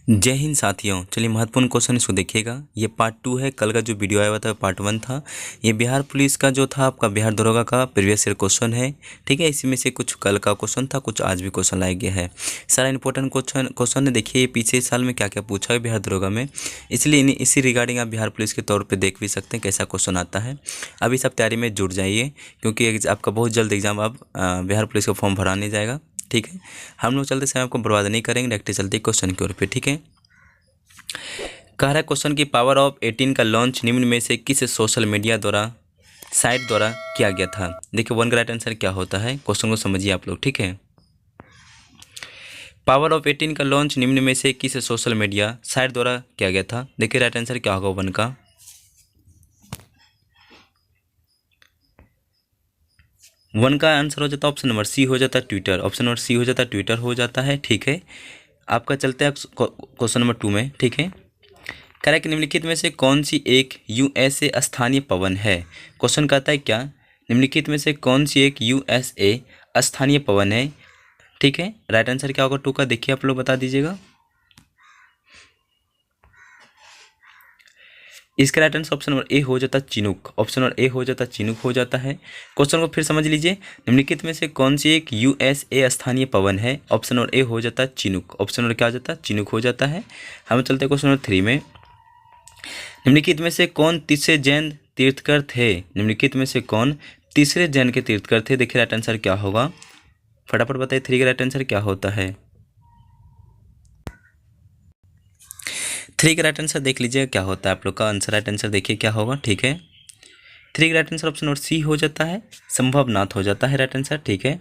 जय हिंद साथियों। चलिए महत्वपूर्ण क्वेश्चन इसको देखिएगा। ये पार्ट 2 है। कल का जो वीडियो आया हुआ था पार्ट 1 था। ये बिहार पुलिस का जो था आपका बिहार दरोगा का प्रीवियस ईयर क्वेश्चन है। ठीक है, इसी में से कुछ कल का क्वेश्चन था, कुछ आज भी क्वेश्चन लाया गया है। सारा इंपॉर्टेंट क्वेश्चन है। देखिए पिछले साल में क्या क्या पूछा है बिहार दरोगा में, इसलिए इसी रिगार्डिंग आप बिहार पुलिस के तौर पर देख भी सकते हैं कैसा क्वेश्चन आता है। अभी सब तैयारी में जुट जाइए, क्योंकि आपका बहुत जल्द एग्जाम आप बिहार पुलिस का फॉर्म भराने जाएगा। ठीक है, हम लोग चलते समय आपको बर्बाद नहीं करेंगे, डायरेक्ट चलते क्वेश्चन की ओर पे। ठीक है, कह रहा है क्वेश्चन की पावर ऑफ 18 का लॉन्च निम्न में से किस सोशल मीडिया द्वारा साइट द्वारा किया गया था। देखिए वन का राइट आंसर क्या होता है, क्वेश्चन को समझिए आप लोग। ठीक है, पावर ऑफ 18 का लॉन्च निम्न में से किस सोशल मीडिया साइट द्वारा किया गया था। देखिए राइट आंसर क्या होगा वन का। वन का आंसर हो जाता है ऑप्शन नंबर सी हो जाता है ट्विटर। ऑप्शन नंबर सी हो जाता है ट्विटर हो जाता है। ठीक है, आपका चलते हैं क्वेश्चन नंबर 2 में। ठीक है, कह रहा है कि निम्नलिखित में से कौन सी एक यूएसए स्थानीय पवन है। क्वेश्चन कहता है क्या, निम्नलिखित में से कौन सी एक यूएसए स्थानीय पवन है। ठीक है, राइट आंसर क्या होगा टू का, देखिए आप लोग बता दीजिएगा। इसका right answer option number A हो जाता है चिनूक। ऑप्शन नंबर ए हो जाता है चिनूक हो जाता है। क्वेश्चन को फिर समझ लीजिए, निम्नलिखित में से कौन सी एक यूएसए स्थानीय पवन है। ऑप्शन नंबर ए हो जाता है चिनूक। ऑप्शन नंबर क्या हो जाता है चिनूक हो जाता है। हम चलते हैं क्वेश्चन नंबर 3 में। निम्नलिखित में से कौन तीसरे जैन तीर्थकर थे। निम्नलिखित में से कौन तीसरे जैन के तीर्थकर थे। देखिए राइट आंसर क्या होगा, फटाफट बताइए 3 का राइट आंसर क्या होता है। 3 का राइट आंसर देख लीजिए क्या होता है आप लोग का आंसर। राइट आंसर देखिए क्या होगा। ठीक है, 3 का right answer option number C हो जाता है संभवनाथ हो जाता है राइट आंसर। ठीक है,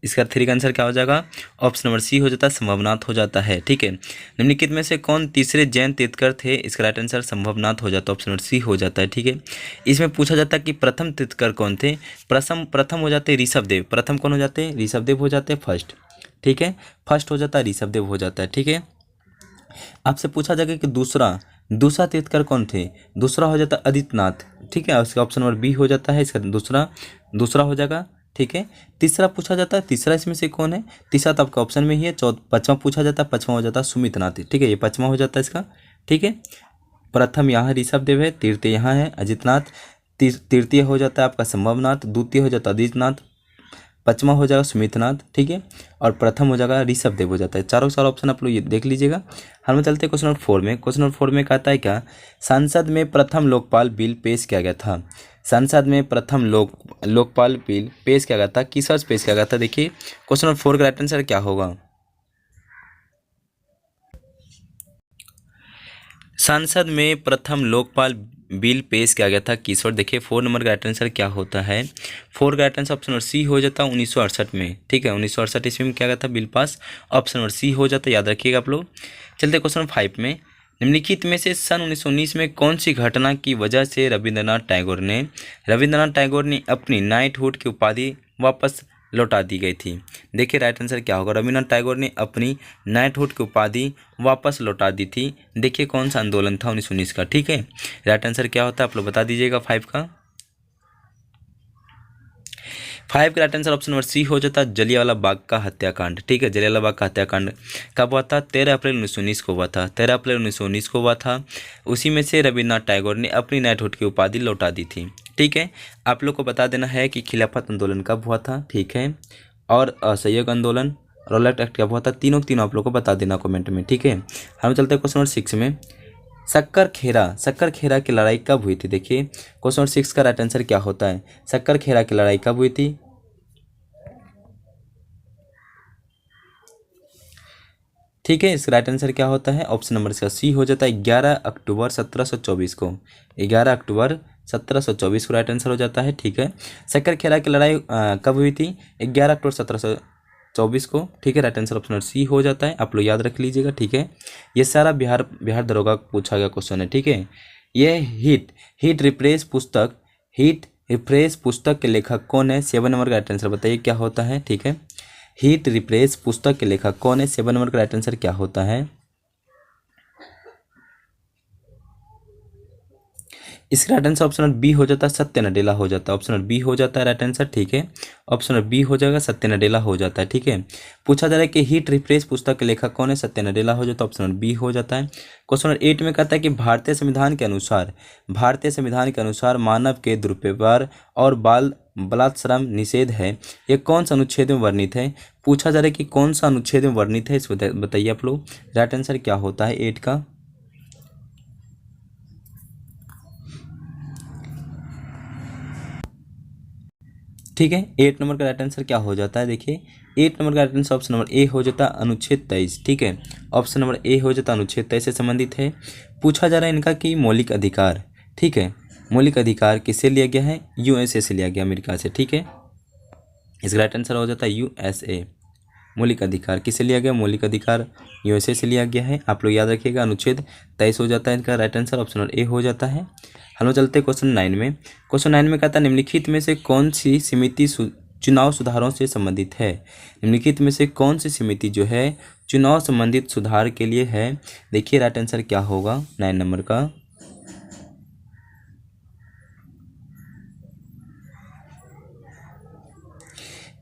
इसका 3 का आंसर क्या हो जाएगा, ऑप्शन नंबर सी हो जाता है संभवनाथ हो जाता है। ठीक है, निम्नलिखित में से कौन तीसरे जैन तीर्थकर थे। इसका राइट आंसर संभवनाथ हो जाता है, ऑप्शन नंबर सी हो जाता है। ठीक है, इसमें पूछा जाता है कि प्रथम तीर्थकर कौन थे। प्रथम हो जाते ऋषभदेव। प्रथम कौन हो जाते हैं, ऋषभदेव हो जाते हैं फर्स्ट। ठीक है, फर्स्ट हो जाता है ऋषभदेव हो जाता है। ठीक है, आपसे पूछा जाएगा कि दूसरा तीर्थकर कौन थे। दूसरा हो जाता है आदित्यनाथ। ठीक है, उसका ऑप्शन नंबर बी हो जाता है, इसका दूसरा हो जाएगा। ठीक है, तीसरा पूछा जाता है, तीसरा इसमें से कौन है। तीसरा तो आपका ऑप्शन में ही है। पांचवा पूछा जाता है, पांचवा हो जाता है सुमितनाथ। ठीक है, ये पांचवा हो जाता है इसका। ठीक है, प्रथम यहाँ ऋषभदेव है, तृतीय यहाँ है अजितनाथ, तृतीय हो जाता है आपका संभवनाथ, द्वितीय हो जाता है आदित्यनाथ, पांचवा हो जाएगा सुमितनाथ। ठीक है, और प्रथम हो जाएगा ऋषभदेव हो जाता है। चारों सारा ऑप्शन आप लोग ये देख लीजिएगा। हम चलते हैं क्वेश्चन नंबर 4 में। क्वेश्चन नंबर 4 में कहता है क्या, संसद में प्रथम लोकपाल बिल पेश किया गया था। संसद में प्रथम लोकपाल बिल पेश किया गया था, किस वर्ष पेश किया गया था। देखिए क्वेश्चन नंबर 4 का राइट आंसर क्या होगा। संसद में प्रथम लोकपाल बिल पेश किया गया था किस वर्ष। देखिए 4 नंबर का राइट आंसर क्या होता है। 4 का right answer option number C हो जाता है 1968 में। ठीक है, 1968 ईस्वी में क्या गया था bill pass. Option number C हो जाता है, याद रखिएगा आप लोग। चलते क्वेश्चन नंबर 5 में। निम्नलिखित में से सन 1919 में कौन सी घटना की वजह से रविंद्रनाथ टैगोर ने अपनी नाइटहुड की उपाधि वापस लौटा दी गई थी। देखिए राइट आंसर क्या होगा, रविंद्रनाथ टैगोर ने अपनी नाइटहुड की उपाधि वापस लौटा दी थी। देखिए कौन सा आंदोलन था 1919 का। ठीक है, राइट आंसर क्या होता है आप लोग बता दीजिएगा 5 का। 5 का right answer option number C हो जाता है जलियांवाला बाग का हत्याकांड। ठीक है, जलियांवाला बाग का हत्याकांड कब हुआ था, 13 अप्रैल 1919 को हुआ था। 13 अप्रैल 1919 को हुआ था। उसी में से रविन्द्रनाथ टैगोर ने अपनी नाइटहुड की उपाधि लौटा दी थी। ठीक है, आप लोग को बता देना है कि खिलाफत आंदोलन कब हुआ था। ठीक है, और असहयोग आंदोलन रॉलेट एक्ट कब हुआ था। तीनों आप लोग को बता देना कमेंट में। ठीक है, हम चलते हैं क्वेश्चन नंबर 6 में। शक्कर खेरा की लड़ाई कब हुई थी। देखिए क्वेश्चन नंबर 6 का राइट आंसर क्या होता है, शक्कर खेरा की लड़ाई कब हुई थी। ठीक है, इसका राइट आंसर क्या होता है, ऑप्शन नंबर इसका सी हो जाता है 11 अक्टूबर 1724 को। 11 अक्टूबर 1724 को राइट आंसर हो जाता है। ठीक है, शक्कर खेरा की लड़ाई कब हुई थी, 11 अक्टूबर 1724 को। ठीक है, right answer option number C हो जाता है, आप लोग याद रख लीजिएगा। ठीक है, ये सारा बिहार दरोगा पूछा गया क्वेश्चन है। ठीक है, ये हिट रिप्रेस पुस्तक के लेखक कौन है। 7 नंबर का राइट आंसर बताइए क्या होता है। ठीक है, हिट रिप्रेस पुस्तक के लेखक कौन है। 7 नंबर का राइट आंसर क्या होता है। इसका right answer option number B हो जाता है, सत्य नडेला हो जाता है। ऑप्शन नंबर बी हो जाता है राइट आंसर, ठीक है। ऑप्शन नंबर बी हो जाएगा, सत्य नडेला हो जाता है, ठीक है। पूछा जा रहा है कि हिट रिफ्रेश पुस्तक के लेखक कौन है, सत्य नडेला हो जाता है। ऑप्शन नंबर बी हो जाता है। क्वेश्चन नंबर 8 में कहता है कि भारतीय संविधान के अनुसार मानव के दुरुपयोग और बाल बलात्श्रम निषेध है, ये कौन सा अनुच्छेद में वर्णित है। पूछा जा रहा है कि कौन सा अनुच्छेद में वर्णित है, इसको बताइए आप लोग। राइट आंसर क्या होता है 8 का। ठीक है, 8 नंबर का राइट आंसर क्या हो जाता है, देखिए 8 नंबर का right answer option number A हो जाता है, अनुच्छेद 23, ठीक है। ऑप्शन नंबर ए हो जाता है, अनुच्छेद 23 से संबंधित है। पूछा जा रहा है इनका कि मौलिक अधिकार, ठीक है, मौलिक अधिकार किससे लिया गया है, यूएसए से लिया गया, अमेरिका से, ठीक है। इसका राइट आंसर हो जाता है यूएसए। मौलिक अधिकार किससे लिया गया, मौलिक अधिकार यूएसए से लिया गया है। आप लोग याद रखिएगा, अनुच्छेद 23 हो जाता है इनका right answer, option number A हो जाता है। हम लोग चलते हैं क्वेश्चन 9 में। क्वेश्चन 9 में कहता है निम्नलिखित में से कौन सी समिति चुनाव सुधारों से संबंधित है। निम्नलिखित में से कौन सी समिति जो है चुनाव संबंधित सुधार के लिए है। देखिए राइट आंसर क्या होगा 9 नंबर का।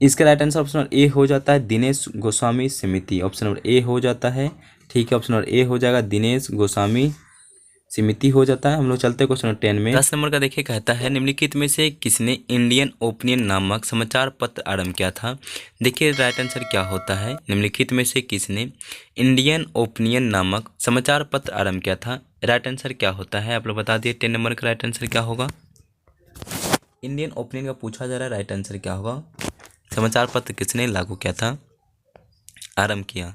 इसका right answer option number A हो जाता है, दिनेश गोस्वामी समिति। ऑप्शन नंबर ए हो जाता है, ठीक है। ऑप्शन नंबर ए हो जाएगा, दिनेश गोस्वामी समिति हो जाता है। हम लोग चलते हैं क्वेश्चन नंबर 10 में। 10 नंबर का देखिए कहता है निम्नलिखित में से किसने इंडियन ओपिनियन नामक समाचार पत्र आरंभ किया था। देखिए राइट आंसर क्या होता है, निम्नलिखित में से किसने इंडियन ओपिनियन नामक समाचार पत्र आरंभ किया था। राइट आंसर क्या होता है, आप लोग बता दिए। 10 नंबर का राइट आंसर क्या होगा, इंडियन ओपिनियन का पूछा जा रहा है, राइट आंसर क्या होगा। समाचार पत्र किसने लागू किया था, आरंभ किया।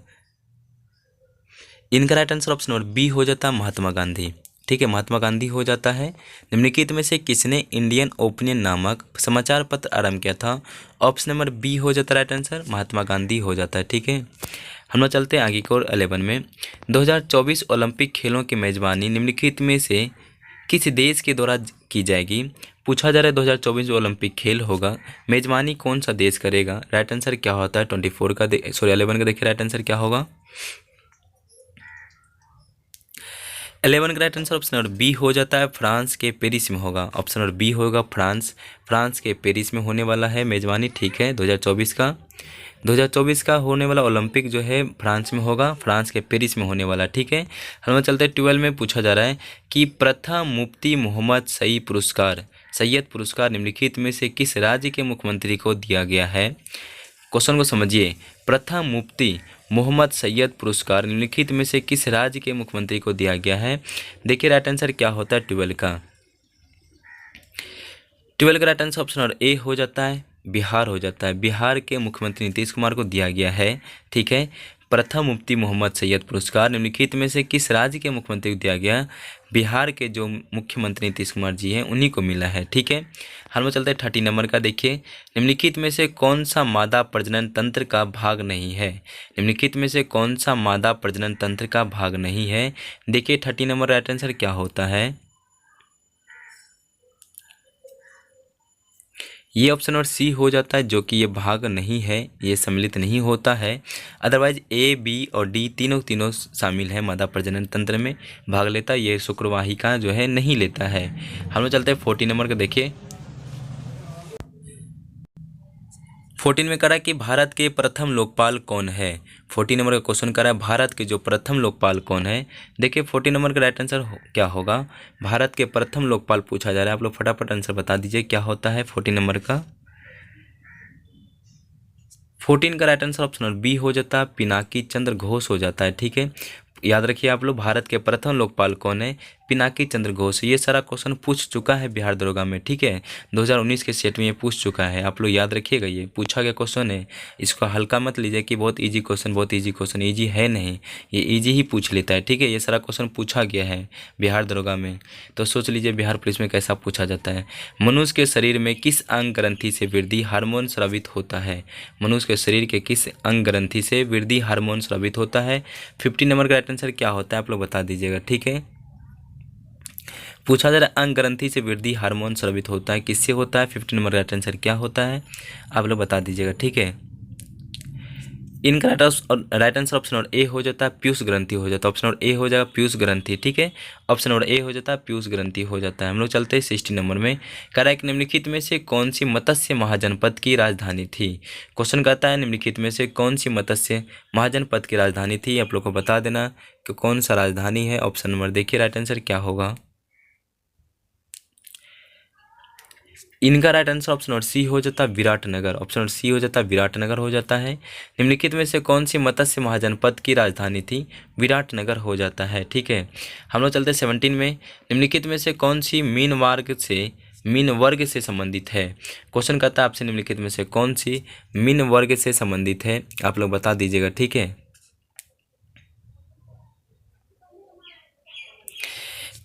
इनका right answer option number B हो जाता है, महात्मा गांधी, ठीक है, महात्मा गांधी हो जाता है। निम्नलिखित में से किसने इंडियन ओपिनियन नामक समाचार पत्र आरंभ किया था। ऑप्शन नंबर बी हो जाता है राइट आंसर, महात्मा गांधी हो जाता है, ठीक है। हम लोग चलते हैं आगे की ओर 11 में। 2024 ओलंपिक खेलों की मेजबानी निम्नलिखित में से किस देश के द्वारा की जाएगी। पूछा जा रहा है 2024 ओलंपिक खेल होगा, मेजबानी कौन सा देश करेगा। राइट आंसर क्या होता है 24 का 11 का देखिए राइट आंसर क्या होगा। 11 का right answer option number B हो जाता है, फ्रांस के पेरिस में होगा। ऑप्शन नंबर बी होगा, फ्रांस के पेरिस में होने वाला है मेजबानी, ठीक है। 2024 का होने वाला ओलंपिक जो है फ्रांस में होगा, फ्रांस के पेरिस में होने वाला, ठीक है। हम चलते हैं 12 में। पूछा जा रहा है कि प्रथम मुफ्ती मोहम्मद सैयद पुरस्कार निम्नलिखित में से किस राज्य के मुख्यमंत्री को दिया गया है। क्वेश्चन को समझिए, प्रथम मुफ्ती मोहम्मद सैयद पुरस्कार निम्नलिखित में से किस राज्य के मुख्यमंत्री को दिया गया है। देखिए राइट आंसर क्या होता है 12 का। 12 का right answer option number A हो जाता है, बिहार हो जाता है। बिहार के मुख्यमंत्री नीतीश कुमार को दिया गया है, ठीक है। प्रथम मुफ्ती मोहम्मद सैयद पुरस्कार निम्नलिखित में से किस राज्य के मुख्यमंत्री को दिया गया। बिहार के जो मुख्यमंत्री नीतीश कुमार जी हैं उन्हीं को मिला है, ठीक है। हम लोग चलते हैं 30 नंबर का। देखिए निम्नलिखित में से कौन सा मादा प्रजनन तंत्र का भाग नहीं है। निम्नलिखित में से कौन सा मादा प्रजनन तंत्र का भाग नहीं है। देखिए 30 नंबर राइट आंसर क्या होता है, ये ऑप्शन नंबर सी हो जाता है, जो कि ये भाग नहीं है, ये सम्मिलित नहीं होता है। अदरवाइज ए बी और डी तीनों शामिल है, मादा प्रजनन तंत्र में भाग लेता है, ये शुक्रवाहिका जो है नहीं लेता है। हम लोग चलते हैं 14 नंबर का। देखिए 14 में करा कि भारत के प्रथम लोकपाल कौन है। 14 नंबर का क्वेश्चन करा है भारत के जो प्रथम लोकपाल कौन है। देखिए 14 नंबर का राइट आंसर क्या होगा, भारत के प्रथम लोकपाल पूछा जा रहा है। आप लोग फटाफट आंसर बता दीजिए क्या होता है 14 नंबर का। 14 का राइट आंसर ऑप्शन बी हो जाता है, पिनाकी चंद्र घोष हो जाता है, ठीक है। याद रखिए आप लोग, भारत के प्रथम लोकपाल कौन है, पिनाकी चंद्र घोष। ये सारा क्वेश्चन पूछ चुका है बिहार दरोगा में, ठीक है। 2019 के सेट में ये पूछ चुका है, आप लोग याद रखिएगा, ये पूछा गया क्वेश्चन है। इसको हल्का मत लीजिए कि बहुत इजी क्वेश्चन, बहुत इजी क्वेश्चन, इजी है नहीं, ये इजी ही पूछ लेता है, ठीक है। ये सारा क्वेश्चन पूछा गया है बिहार दरोगा में, तो सोच लीजिए बिहार पुलिस में कैसा पूछा जाता है। मनुष्य के शरीर में किस अंग ग्रंथि से वृद्धि हार्मोन स्रावित होता है। मनुष्य के शरीर के किस अंग ग्रंथि से वृद्धि हार्मोन स्रावित होता है। 15 नंबर का राइट आंसर क्या होता है, आप लोग बता दीजिएगा, ठीक है। पूछा जा रहा है अंग ग्रंथि से वृद्धि हार्मोन स्रावित होता है, किससे होता है। 15 नंबर का राइट आंसर क्या होता है, आप लोग बता दीजिएगा, ठीक है। इनका right answer option number A हो जाता है पीयूष ग्रंथि हो जाता है। ऑप्शन नंबर ए हो जाएगा पीयूष ग्रंथि, ठीक है। ऑप्शन नंबर ए हो जाता है पीयूष ग्रंथि हो जाता है। हम लोग चलते हैं 60 नंबर में। कह रहा है कि निम्नलिखित में से कौन सी मत्स्य महाजनपद की राजधानी थी। क्वेश्चन कहता है निम्नलिखित में से कौन सी मत्स्य महाजनपद की राजधानी थी। आप लोग को बता देना कि कौन सा राजधानी है। ऑप्शन नंबर देखिए राइट आंसर क्या होगा। इनका right answer option number C हो जाता है विराटनगर। ऑप्शन नंबर सी हो जाता है विराटनगर हो जाता है। निम्नलिखित में से कौन सी मत्स्य महाजनपद की राजधानी थी। विराटनगर हो जाता है, ठीक है। हम लोग चलते हैं 17 में। निम्नलिखित में से कौन सी मीन वर्ग से संबंधित है। क्वेश्चन कहता है आपसे निम्नलिखित में से कौन सी मीन वर्ग से संबंधित है, आप लोग बता दीजिएगा, ठीक है।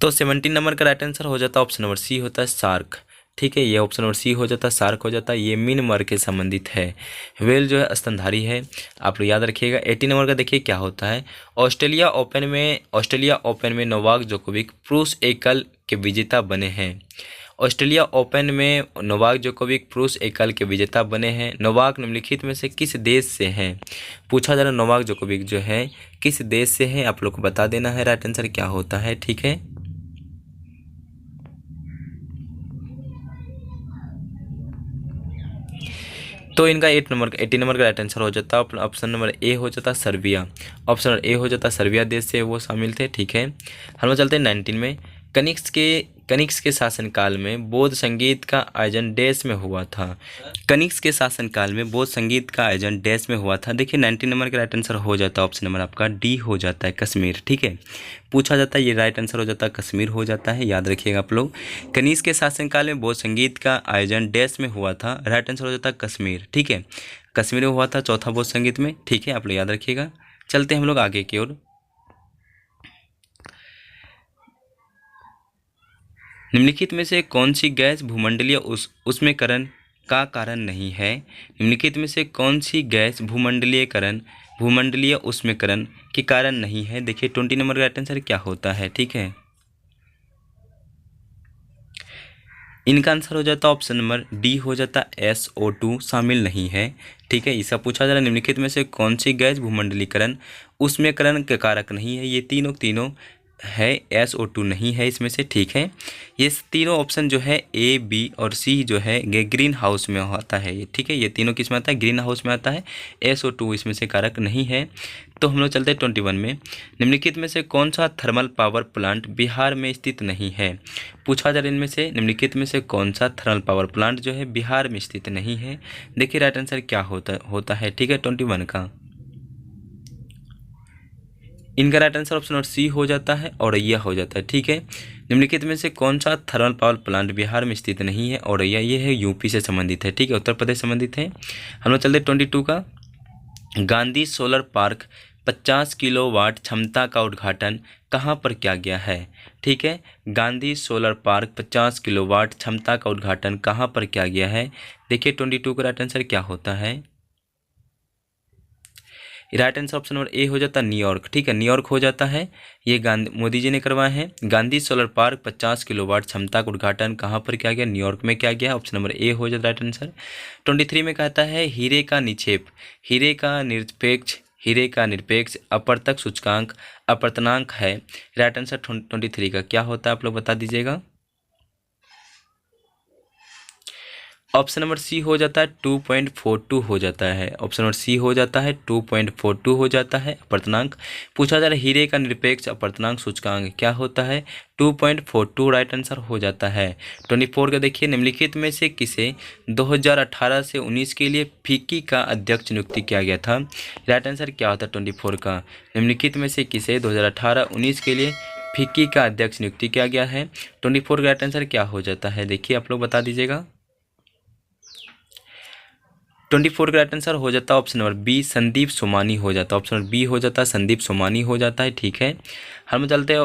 तो 17 नंबर का राइट आंसर हो जाता है ऑप्शन नंबर सी होता है शार्क, ठीक है। ये ऑप्शन नंबर सी हो जाता है शार्क हो जाता है। ये मीन वर्ग के संबंधित है। व्हेल जो है स्तनधारी है, आप लोग याद रखिएगा। 18 नंबर का देखिए क्या होता है। ऑस्ट्रेलिया ओपन में नोवाक जोकोविक पुरुष एकल के विजेता बने हैं। ऑस्ट्रेलिया ओपन में नोवाक जोकोविक पुरुष एकल के विजेता बने हैं। नोवाक निम्नलिखित में से किस देश से हैं। पूछा जा रहा नोवाक जोकोविक जो है किस देश से है, आप लोग को बता देना है राइट आंसर क्या होता है, ठीक है। तो इनका 80 नंबर का राइट आंसर हो जाता है ऑप्शन नंबर ए हो जाता सर्बिया। ऑप्शन नंबर ए हो जाता सर्बिया देश से वो शामिल थे, ठीक है। हम लोग चलते हैं 19 में। कनिष्क के शासनकाल में बौद्ध संगीत का आयोजन डैश में हुआ था। कनिष्क के शासनकाल में बौद्ध संगीत का आयोजन डैश में हुआ था। देखिए 19 नंबर का राइट आंसर हो जाता है ऑप्शन नंबर आपका डी हो जाता है कश्मीर, ठीक है। पूछा जाता है ये राइट आंसर हो जाता है कश्मीर हो जाता है, याद रखिएगा आप लोग। कनिष्क के शासनकाल में बौद्ध संगीत का आयोजन डैश में हुआ था। राइट आंसर हो जाता है कश्मीर, ठीक है। कश्मीर में हुआ था चौथा बौद्ध संगीत में, ठीक है, आप लोग याद रखिएगा। चलते हैं हम लोग आगे की ओर। निम्नलिखित में से कौन सी गैस भूमंडलीय ऊष्मीकरण का कारण नहीं है। निम्नलिखित में से कौन सी गैस भूमंडलीय ऊष्मीकरण के कारण नहीं है। देखिए 20 नंबर का राइट आंसर क्या होता है, ठीक है। इनका आंसर हो जाता है ऑप्शन नंबर डी हो जाता है SO2 शामिल नहीं है, ठीक है। इसका पूछा जा रहा है निम्नलिखित में से कौन सी गैस भूमंडलीकरण ऊष्मीकरण के कारक नहीं है। ये तीनों है, SO2 नहीं है इसमें से, ठीक है। ये तीनों ऑप्शन जो है A, B और C जो है ये ग्रीन हाउस में आता है, ये ठीक है। ये तीनों किस में आता है, ग्रीन हाउस में आता है। SO2 इसमें से कारक नहीं है। तो हम लोग चलते हैं 21 में। निम्नलिखित में से कौन सा थर्मल पावर प्लांट बिहार में स्थित नहीं है। पूछा जा रहा है इनमें से निम्नलिखित में से कौन सा थर्मल पावर प्लांट जो है बिहार में स्थित नहीं है। देखिए राइट आंसर क्या होता है, ठीक है, 21 का। इनका right answer option number C हो जाता है औरैया हो जाता है, ठीक है। निम्नलिखित में से कौन सा थर्मल पावर प्लांट बिहार में स्थित नहीं है। औरैया ये है यूपी से संबंधित है, ठीक है, उत्तर प्रदेश संबंधित है। हम लोग चलते 22 का। गांधी सोलर पार्क 50 किलोवाट क्षमता का उद्घाटन कहाँ पर किया गया है, ठीक है। गांधी सोलर पार्क 50 किलोवाट क्षमता का उद्घाटन कहाँ पर किया गया है। देखिए 22 का राइट आंसर क्या होता है। Right answer option number A हो जाता है न्यूयॉर्क, ठीक है, न्यूयॉर्क हो जाता है। ये मोदी जी ने करवाए हैं। गांधी सोलर पार्क 50 किलोवाट क्षमता का उद्घाटन कहाँ पर किया गया, न्यूयॉर्क में किया गया। ऑप्शन नंबर ए हो जाता है राइट आंसर। 23 में कहता है हीरे का निरपेक्ष अपवर्तक सूचकांक अपवर्तनांक है। राइट आंसर 23 का क्या होता है, आप लोग बता दीजिएगा। ऑप्शन नंबर सी हो जाता है 2.42 हो जाता है। ऑप्शन नंबर सी हो जाता है 2.42 हो जाता है अपवर्तनांक। पूछा जा रहा है हीरे का निरपेक्ष अपवर्तनांक सूचकांक क्या होता है, 2.42 राइट आंसर हो जाता है। 24 का देखिए निम्नलिखित में से किसे 2018 से 19 के लिए फिक्की का अध्यक्ष नियुक्ति किया गया था। राइट आंसर क्या होता है 24 का। निम्नलिखित में से किसे 2018-19 के लिए फिक्की का अध्यक्ष नियुक्ति किया गया है। 24 का राइट आंसर क्या हो जाता है, देखिए आप लोग बता दीजिएगा। 24 का राइट आंसर हो जाता है option number B Sandeep Somani हो जाता है। ऑप्शन नंबर बी हो जाता है संदीप सोमानी हो जाता है, ठीक है। हम चलते हैं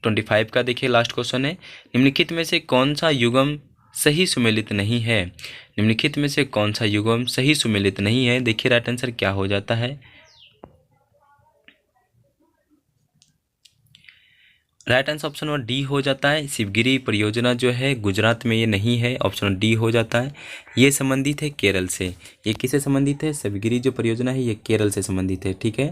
25 का। देखिए लास्ट क्वेश्चन है निम्नलिखित में से कौन सा युग्म सही सुमेलित नहीं है। निम्नलिखित में से कौन सा युग्म सही सुमेलित नहीं है। देखिए राइट आंसर क्या हो जाता है। Right answer option number D हो जाता है। शिवगिरी परियोजना जो है गुजरात में ये नहीं है, ऑप्शन डी हो जाता है। ये संबंधित है केरल से। ये किससे संबंधित है? शिवगिरी जो परियोजना है ये केरल से संबंधित है, ठीक है।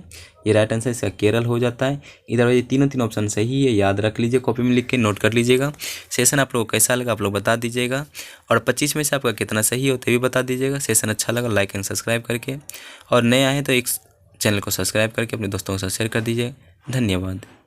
ये राइट आंसर इसका केरल हो जाता है। इधर ये तीनों ऑप्शन सही है, याद रख लीजिए, कॉपी में लिख के नोट कर लीजिएगा। सेशन आप लोगों को कैसा लगा आप लोग बता दीजिएगा, और 25 में से आपका कितना सही हो तो भी बता दीजिएगा। सेशन अच्छा लगा लाइक एंड सब्सक्राइब करके, और नए आए तो एक चैनल को सब्सक्राइब करके अपने दोस्तों के साथ शेयर कर दीजिए। धन्यवाद।